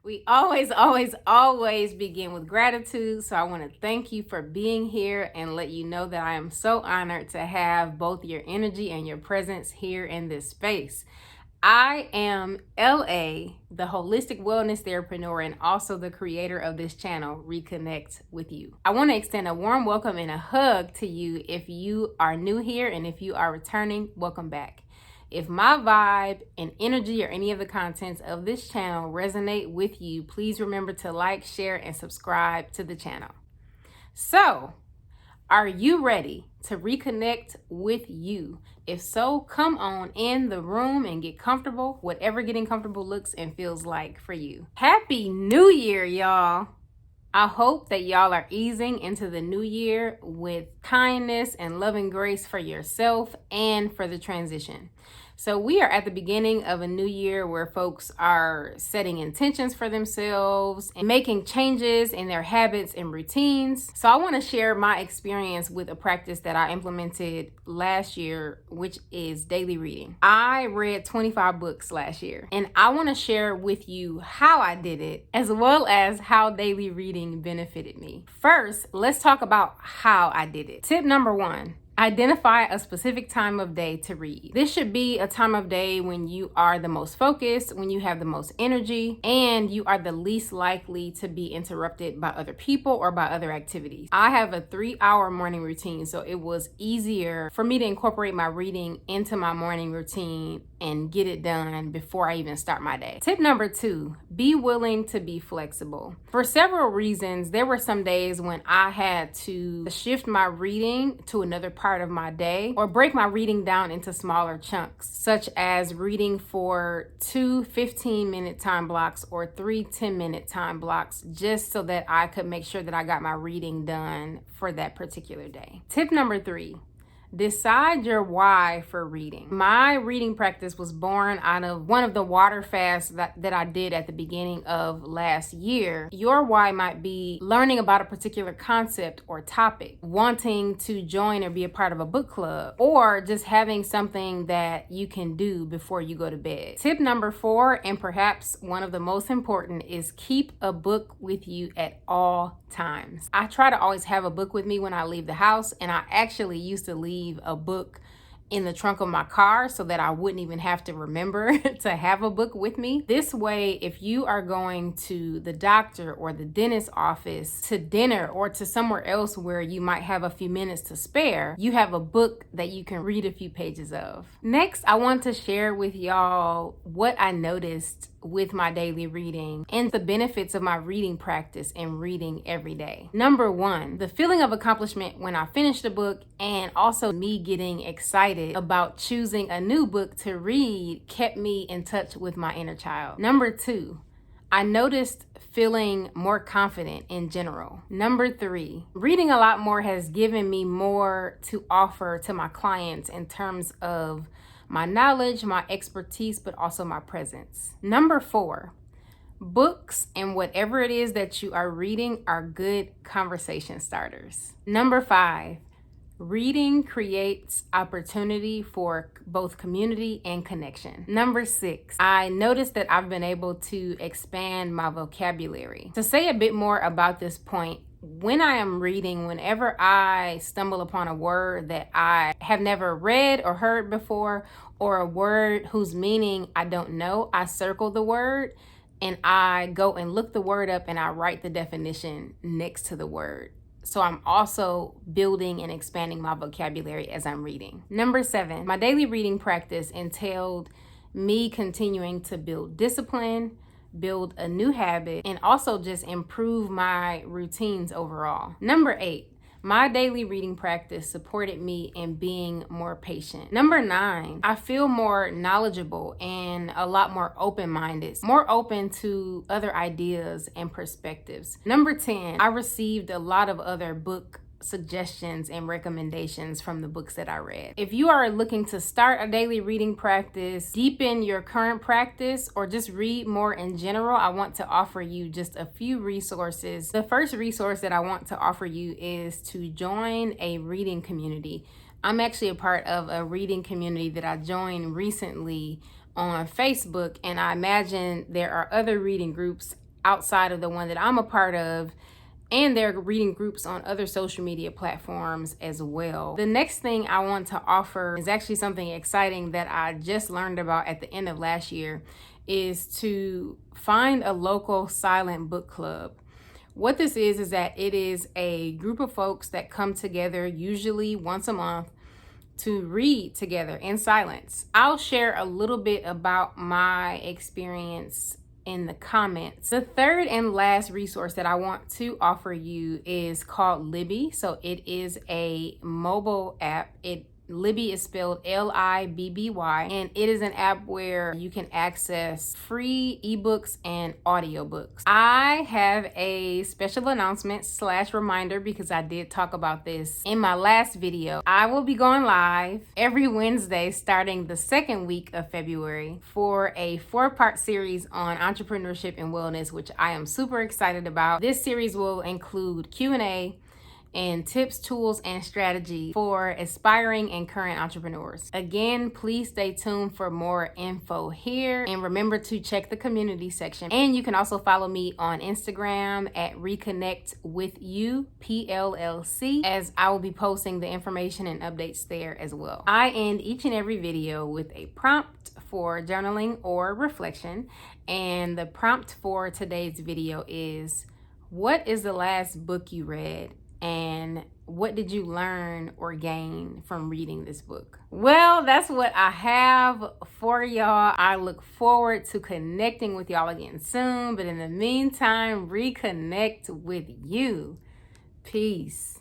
We always begin with gratitude. So I want to thank you for being here and let you know that I am so honored to have both your energy and your presence here in this space. I am LA, the holistic wellness therapreneur and also the creator of this channel, Reconnect with You. I want to extend a warm welcome and a hug to you if you are new here, and if you are returning, welcome back. If my vibe and energy or any of the contents of this channel resonate with you, please remember to like, share, and subscribe to the channel. So, are you ready to reconnect with you? If so, come on in the room and get comfortable, whatever getting comfortable looks and feels like for you. Happy New Year, y'all. I hope that y'all are easing into the new year with kindness and loving grace for yourself and for the transition. So we are at the beginning of a new year where folks are setting intentions for themselves and making changes in their habits and routines. So I want to share my experience with a practice that I implemented last year, which is daily reading. I read 25 books last year, and I want to share with you how I did it, as well as how daily reading benefited me. First, let's talk about how I did it. Tip number 1. Identify a specific time of day to read. This should be a time of day when you are the most focused, when you have the most energy, and you are the least likely to be interrupted by other people or by other activities. I have a 3-hour morning routine, so it was easier for me to incorporate my reading into my morning routine and get it done before I even start my day. Tip number 2, be willing to be flexible. For several reasons, there were some days when I had to shift my reading to another part of my day or break my reading down into smaller chunks, such as reading for 2 15-minute time blocks or 3 10-minute time blocks, just so that I could make sure that I got my reading done for that particular day. Tip number 3, decide your why for reading. My reading practice was born out of one of the water fasts that I did at the beginning of last year. Your why might be learning about a particular concept or topic, wanting to join or be a part of a book club, or just having something that you can do before you go to bed. Tip number 4, and perhaps one of the most important, is keep a book with you at all times. I try to always have a book with me when I leave the house, and I actually used to leave a book in the trunk of my car so that I wouldn't even have to remember to have a book with me. This way, if you are going to the doctor or the dentist office, to dinner, or to somewhere else where you might have a few minutes to spare, you have a book that you can read a few pages of. Next, I want to share with y'all what I noticed with my daily reading and the benefits of my reading practice and reading every day. Number 1, the feeling of accomplishment when I finished a book, and also me getting excited about choosing a new book to read, kept me in touch with my inner child. Number 2, I noticed feeling more confident in general. Number 3, reading a lot more has given me more to offer to my clients in terms of my knowledge, my expertise, but also my presence. Number 4, books and whatever it is that you are reading are good conversation starters. Number 5, reading creates opportunity for both community and connection. Number 6, I noticed that I've been able to expand my vocabulary. To say a bit more about this point, when I am reading, whenever I stumble upon a word that I have never read or heard before, or a word whose meaning I don't know, I circle the word and I go and look the word up and I write the definition next to the word. So I'm also building and expanding my vocabulary as I'm reading. Number 7, my daily reading practice entailed me continuing to build discipline, build a new habit, and also just improve my routines overall. Number 8, my daily reading practice supported me in being more patient. Number 9, I feel more knowledgeable and a lot more open-minded, more open to other ideas and perspectives. Number 10, I received a lot of other book suggestions and recommendations from the books that I read. If you are looking to start a daily reading practice, deepen your current practice, or just read more in general, I want to offer you just a few resources. The first resource that I want to offer you is to join a reading community. I'm actually a part of a reading community that I joined recently on Facebook, and I imagine there are other reading groups outside of the one that I'm a part of. And there are reading groups on other social media platforms as well. The next thing I want to offer is actually something exciting that I just learned about at the end of last year, is to find a local silent book club. What this is that it is a group of folks that come together usually once a month to read together in silence. I'll share a little bit about my experience in the comments. The third and last resource that I want to offer you is called Libby. So it is a mobile app. Libby is spelled Libby, and it is an app where you can access free ebooks and audiobooks. I have a special announcement / reminder because I did talk about this in my last video. I will be going live every Wednesday starting the second week of February for a 4-part series on entrepreneurship and wellness, which I am super excited about. This series will include Q&A and tips, tools, and strategy for aspiring and current entrepreneurs. Again, please stay tuned for more info here, and remember to check the community section. And you can also follow me on Instagram at RECONNECT WITH YOU PLLC, as I will be posting the information and updates there as well. I end each and every video with a prompt for journaling or reflection, and the prompt for today's video is: what is the last book you read? And what did you learn or gain from reading this book? Well, that's what I have for y'all. I look forward to connecting with y'all again soon. But in the meantime, reconnect with you. Peace.